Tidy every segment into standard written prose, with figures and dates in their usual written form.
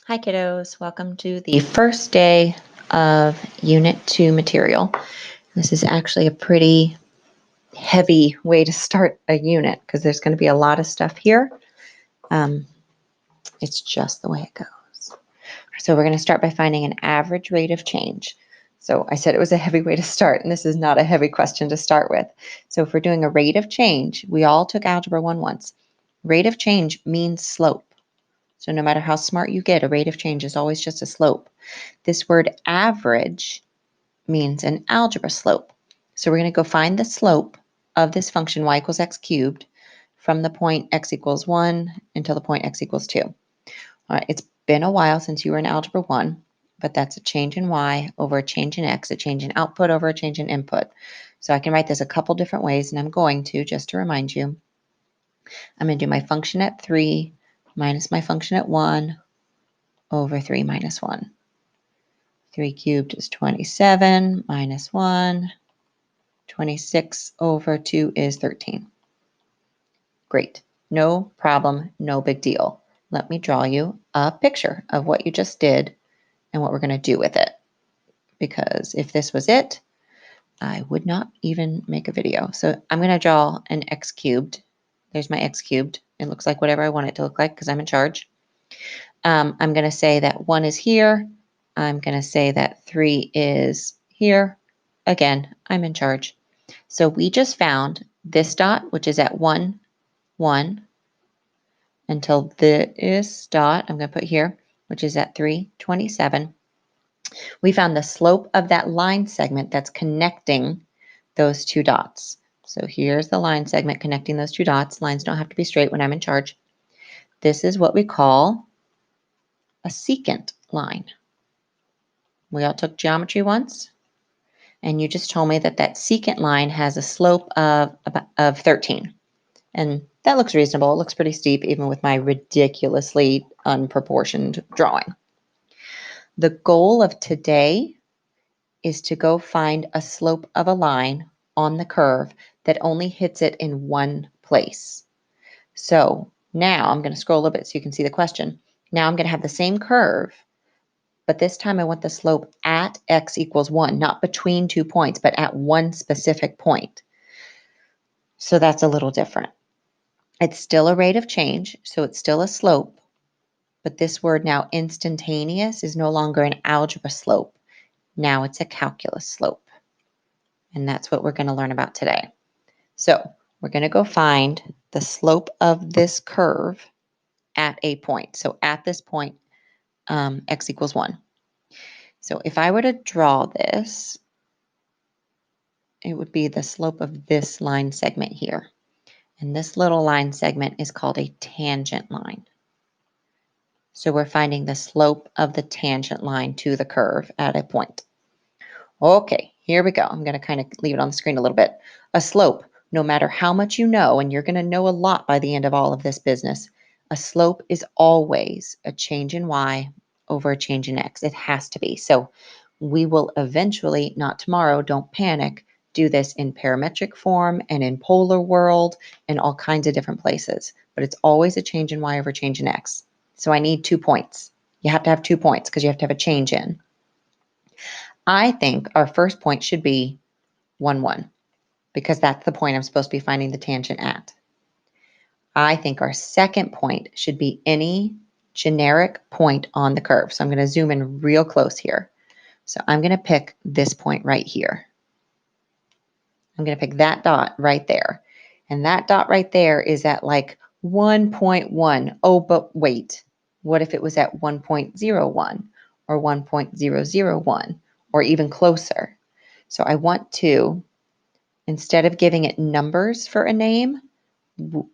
Hi kiddos, welcome to the first day of Unit 2 material. This is actually a pretty heavy way to start a unit because there's going to be a lot of stuff here. It's just the way it goes. So we're going to start by finding an average rate of change. So I said it was a heavy way to start, and this is not a heavy question to start with. So if we're doing a rate of change, we all took Algebra 1 once. Rate of change means slope. So no matter how smart you get, a rate of change is always just a slope. This word average means an algebra slope. So we're going to go find the slope of this function y equals x cubed from the point x equals 1 until the point x equals 2. All right, it's been a while since you were in Algebra 1, but that's a change in y over a change in x, a change in output over a change in input. So I can write this a couple different ways, and I'm going to, just to remind you. I'm going to do my function at 3 minus my function at 1 over 3 minus 1. 3 cubed is 27 minus 1. 26 over 2 is 13. Great. No problem, no big deal. Let me draw you a picture of what you just did and what we're going to do with it. Because if this was it, I would not even make a video. So I'm going to draw an x cubed. There's my x cubed. It looks like whatever I want it to look like because I'm in charge. I'm going to say that 1 is here. I'm going to say that 3 is here. Again, I'm in charge. So we just found this dot, which is at 1, 1, until this dot, I'm going to put here, which is at 3, 27. We found the slope of that line segment that's connecting those two dots. So here's the line segment connecting those two dots. Lines don't have to be straight when I'm in charge. This is what we call a secant line. We all took geometry once, and you just told me that that secant line has a slope of 13. And that looks reasonable. It looks pretty steep, even with my ridiculously unproportioned drawing. The goal of today is to go find a slope of a line on the curve that only hits it in one place. So now I'm going to scroll a little bit so you can see the question. Now I'm going to have the same curve, but this time I want the slope at x equals 1, not between 2 points, but at one specific point. So that's a little different. It's still a rate of change, so it's still a slope, but this word now instantaneous is no longer an algebra slope. Now it's a calculus slope, and that's what we're going to learn about today. So we're going to go find the slope of this curve at a point. So at this point, x equals 1. So if I were to draw this, it would be the slope of this line segment here. And this little line segment is called a tangent line. So we're finding the slope of the tangent line to the curve at a point. Okay, here we go. I'm going to kind of leave it on the screen a little bit. A slope, no matter how much you know, and you're going to know a lot by the end of all of this business, a slope is always a change in y over a change in x. It has to be. So we will eventually, not tomorrow, don't panic, do this in parametric form and in polar world and all kinds of different places. But it's always a change in y over change in x. So I need 2 points. You have to have 2 points because you have to have a change in. I think our first point should be 1, 1, because that's the point I'm supposed to be finding the tangent at. I think our second point should be any generic point on the curve. So I'm going to zoom in real close here. So I'm going to pick this point right here. I'm going to pick that dot right there. And that dot right there is at like 1.1. Oh, but wait. What if it was at 1.01 or 1.001 or even closer? So I want to, instead of giving it numbers for a name,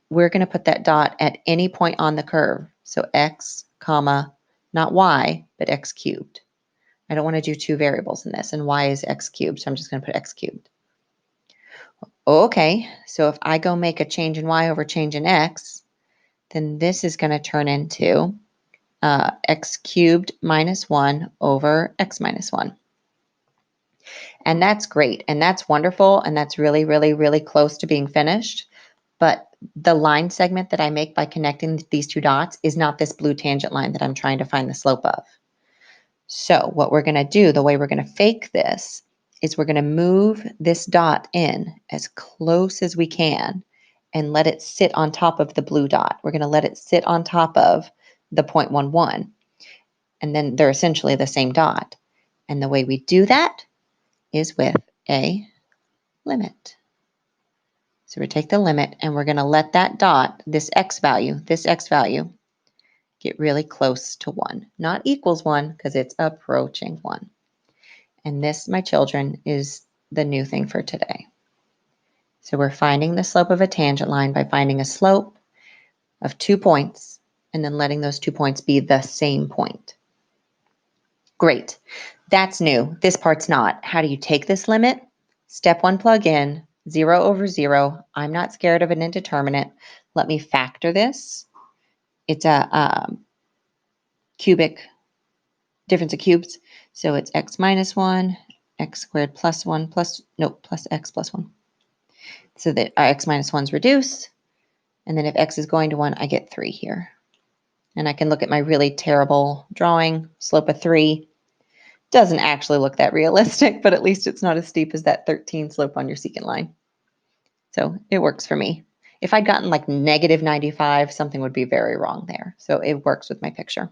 we're going to put that dot at any point on the curve. So x, comma, not y, but x cubed. I don't want to do 2 variables in this, and y is x cubed, so I'm just going to put x cubed. Okay, so if I go make a change in y over change in x, then this is going to turn into x cubed minus 1 over x minus 1. And that's great, and that's wonderful, and that's really, really, really close to being finished. but the line segment that I make by connecting these two dots is not this blue tangent line that I'm trying to find the slope of. So what we're going to do, the way we're going to fake this, is we're going to move this dot in as close as we can and let it sit on top of the blue dot. We're going to let it sit on top of the 0.11, and then they're essentially the same dot. And the way we do that is with a limit. So we take the limit and we're going to let that dot, this x value, get really close to 1. Not equals 1 because it's approaching 1. And this, my children, is the new thing for today. So we're finding the slope of a tangent line by finding a slope of 2 points and then letting those 2 points be the same point. Great. That's new. This part's not. How do you take this limit? Step 1, plug in 0 over 0. I'm not scared of an indeterminate. Let me factor this. It's a cubic difference of cubes. So it's x minus 1, x squared plus 1 plus x plus 1. So that our x minus 1's reduced. And then if x is going to 1, I get 3 here. And I can look at my really terrible drawing, slope of 3. Doesn't actually look that realistic, but at least it's not as steep as that 13 slope on your secant line. So it works for me. If I'd gotten like negative 95, something would be very wrong there. So it works with my picture.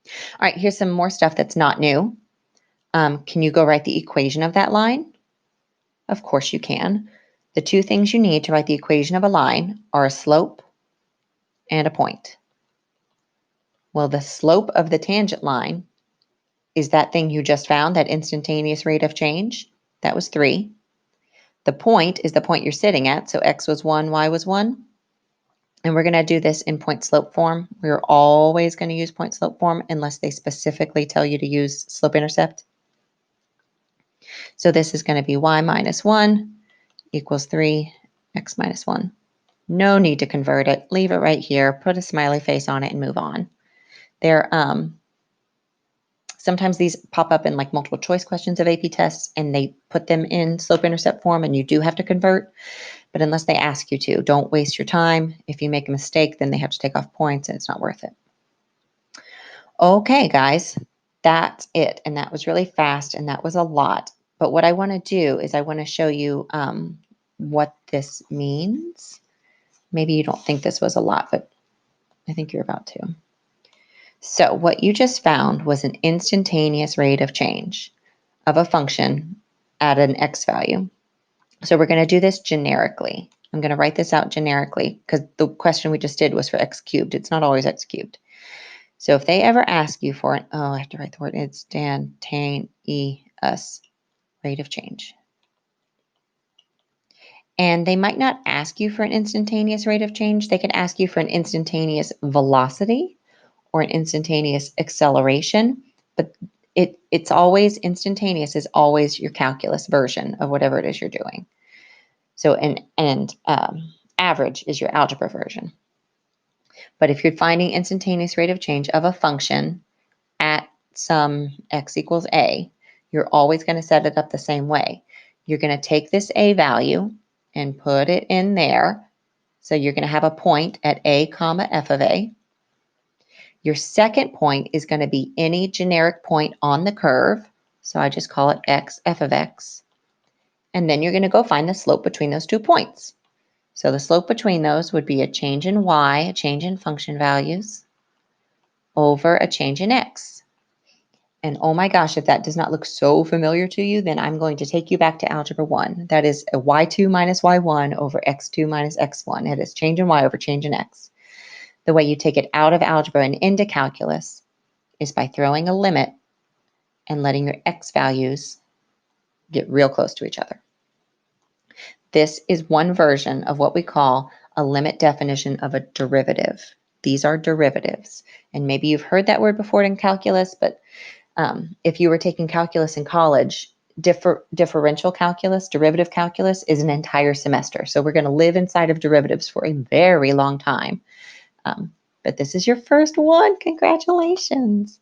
All right, here's some more stuff that's not new. Can you go write the equation of that line? Of course you can. The two things you need to write the equation of a line are a slope and a point. Well, the slope of the tangent line is that thing you just found, that instantaneous rate of change. That was 3. The point is the point you're sitting at, so x was 1, y was 1. And we're going to do this in point slope form. We're always going to use point slope form unless they specifically tell you to use slope intercept. So this is going to be y minus 1 equals 3, x minus 1. No need to convert it. Leave it right here. Put a smiley face on it and move on. Sometimes these pop up in like multiple choice questions of AP tests and they put them in slope intercept form and you do have to convert. But unless they ask you to, don't waste your time. If you make a mistake, then they have to take off points and it's not worth it. Okay, guys, that's it. And that was really fast and that was a lot. But what I want to do is I want to show you what this means. Maybe you don't think this was a lot, but I think you're about to. So what you just found was an instantaneous rate of change of a function at an x value. So we're going to do this generically. I'm going to write this out generically because the question we just did was for x cubed. It's not always x cubed. So if they ever ask you for an, I have to write the word instantaneous rate of change. And they might not ask you for an instantaneous rate of change. They could ask you for an instantaneous velocity or an instantaneous acceleration, but it's always instantaneous is always your calculus version of whatever it is you're doing. So average is your algebra version. But if you're finding instantaneous rate of change of a function at some x equals a, you're always going to set it up the same way. You're going to take this a value and put it in there. So you're going to have a point at a comma f of a. Your second point is going to be any generic point on the curve. So I just call it x, f of x. And then you're going to go find the slope between those 2 points. So the slope between those would be a change in y, a change in function values, over a change in x. And oh my gosh, if that does not look so familiar to you, then I'm going to take you back to Algebra 1. That is a y2 minus y1 over x2 minus x1. It is change in y over change in x. The way you take it out of algebra and into calculus is by throwing a limit and letting your x values get real close to each other. This is one version of what we call a limit definition of a derivative. These are derivatives. And maybe you've heard that word before in calculus, but if you were taking calculus in college, differential calculus, derivative calculus is an entire semester. So we're going to live inside of derivatives for a very long time. But this is your first one. Congratulations.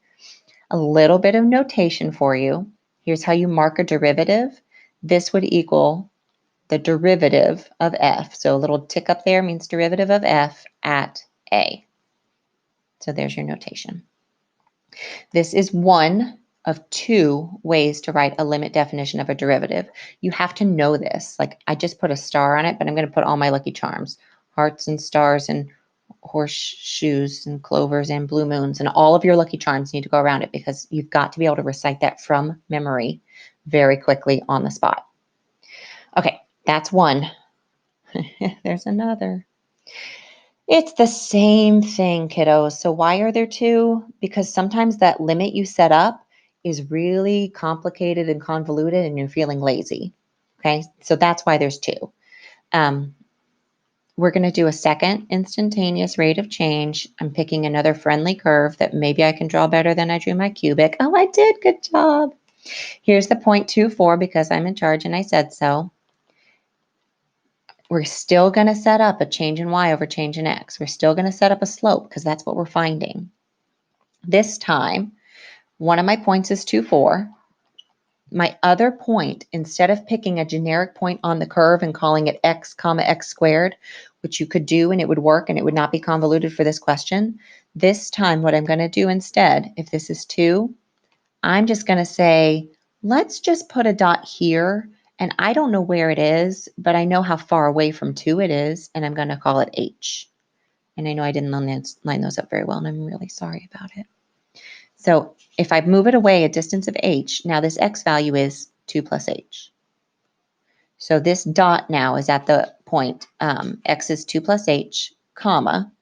A little bit of notation for you. Here's how you mark a derivative. This would equal the derivative of f. So a little tick up there means derivative of f at a. So there's your notation. This is one of two ways to write a limit definition of a derivative. You have to know this. Like I just put a star on it, but I'm going to put all my lucky charms, hearts and stars and horseshoes and clovers and blue moons, and all of your lucky charms need to go around it because you've got to be able to recite that from memory very quickly on the spot. Okay, that's one. There's another. It's the same thing, kiddos. So why are there two? Because sometimes that limit you set up is really complicated and convoluted and you're feeling lazy. Okay, so that's why there's two. We're going to do a second instantaneous rate of change. I'm picking another friendly curve that maybe I can draw better than I drew my cubic. Oh, I did. Good job. Here's the 0.24 because I'm in charge and I said so. We're still going to set up a change in y over change in x. We're still going to set up a slope because that's what we're finding. This time, one of my points is 2, 4. My other point, instead of picking a generic point on the curve and calling it x comma x squared, which you could do and it would work and it would not be convoluted for this question, this time what I'm going to do instead, if this is 2, I'm just going to say, let's just put a dot here. And I don't know where it is, but I know how far away from 2 it is, and I'm going to call it h. And I know I didn't line those up very well, and I'm really sorry about it. So if I move it away a distance of h, now this x value is 2 plus h. So this dot now is at the point x is 2 plus h, comma.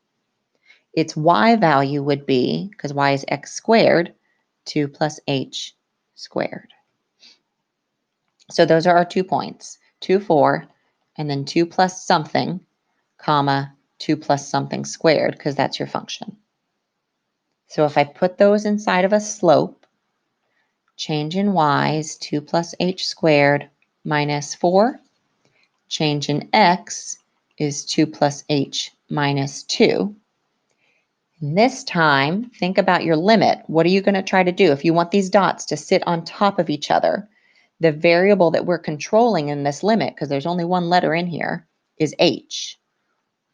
Its y value would be, because y is x squared, 2 plus h squared. So those are our 2 points, 2, 4, and then 2 plus something, comma, 2 plus something squared, because that's your function. So if I put those inside of a slope, change in y is 2 plus h squared minus 4. Change in x is 2 plus h minus 2. And this time, think about your limit. What are you going to try to do? If you want these dots to sit on top of each other, the variable that we're controlling in this limit, because there's only one letter in here, is h.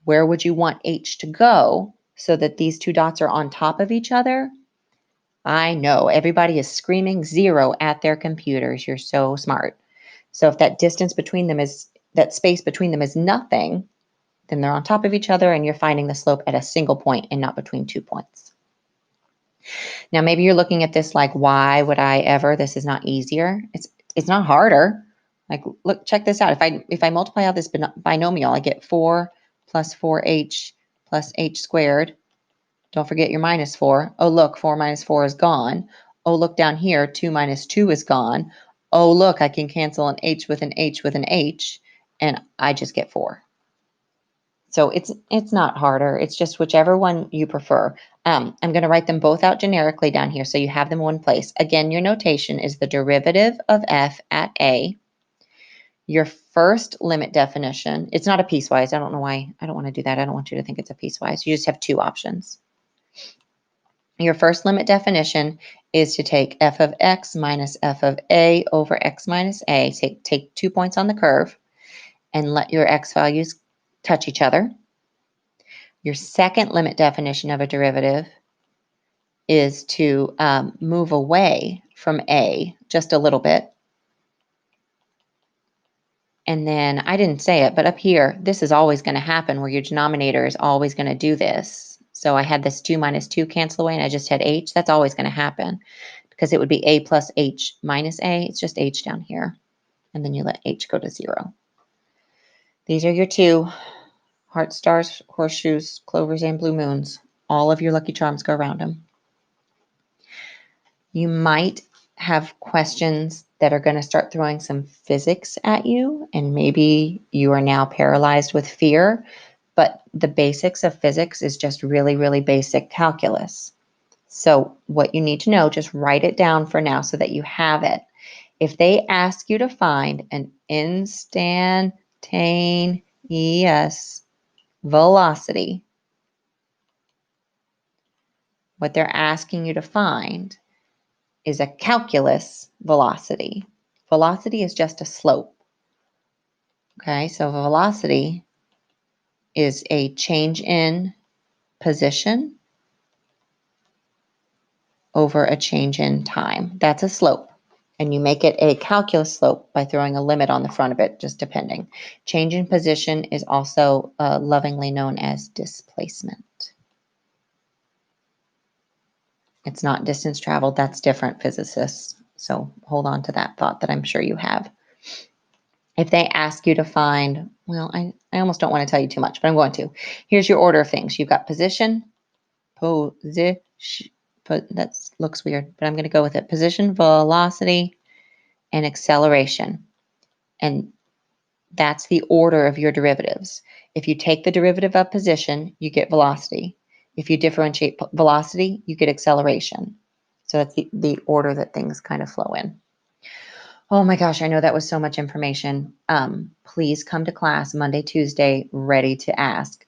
Where would you want h to go so that these two dots are on top of each other? I know, everybody is screaming 0 at their computers. You're so smart. So if that distance between them is, that space between them is nothing, then they're on top of each other and you're finding the slope at a single point and not between 2 points. Now, maybe you're looking at this like, why would I ever? This is not easier. It's not harder. Like, look, check this out. If I multiply out this binomial, I get 4 plus 4h plus h squared. Don't forget your minus 4. Oh, look, 4 minus 4 is gone. Oh, look down here, 2 minus 2 is gone. Oh, look, I can cancel an h with an h with an h, and I just get 4. So it's not harder. It's just whichever one you prefer. I'm going to write them both out generically down here so you have them in one place. Again, your notation is the derivative of f at a. Your first limit definition, it's not a piecewise. I don't know why. I don't want to do that. I don't want you to think it's a piecewise. You just have two options. Your first limit definition is to take f of x minus f of a over x minus a. Take 2 points on the curve and let your x values touch each other. Your second limit definition of a derivative is to move away from a just a little bit. And then I didn't say it, but up here, this is always going to happen where your denominator is always going to do this. So I had this 2 minus 2 cancel away and I just had h. That's always going to happen because it would be a plus h minus a. It's just h down here. And then you let h go to 0. These are your two: hearts, stars, horseshoes, clovers, and blue moons. All of your lucky charms go around them. You might have questions that are going to start throwing some physics at you, and maybe you are now paralyzed with fear, but the basics of physics is just really, really basic calculus. So what you need to know, just write it down for now so that you have it. If they ask you to find an instantaneous velocity, what they're asking you to find is a calculus velocity. Velocity is just a slope. Okay, so velocity is a change in position over a change in time. That's a slope. And you make it a calculus slope by throwing a limit on the front of it, just depending. Change in position is also lovingly known as displacement. It's not distance traveled. That's different, physicists. So hold on to that thought that I'm sure you have. If they ask you to find, well, I almost don't want to tell you too much, but I'm going to. Here's your order of things. You've got position, position, that looks weird, but I'm going to go with it. Position, velocity, and acceleration. And that's the order of your derivatives. If you take the derivative of position, you get velocity. If you differentiate velocity, you get acceleration. So that's the order that things kind of flow in. Oh my gosh, I know that was so much information. Please come to class Monday, Tuesday, ready to ask.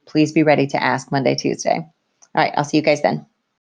Please be ready to ask Monday, Tuesday. All right, I'll see you guys then.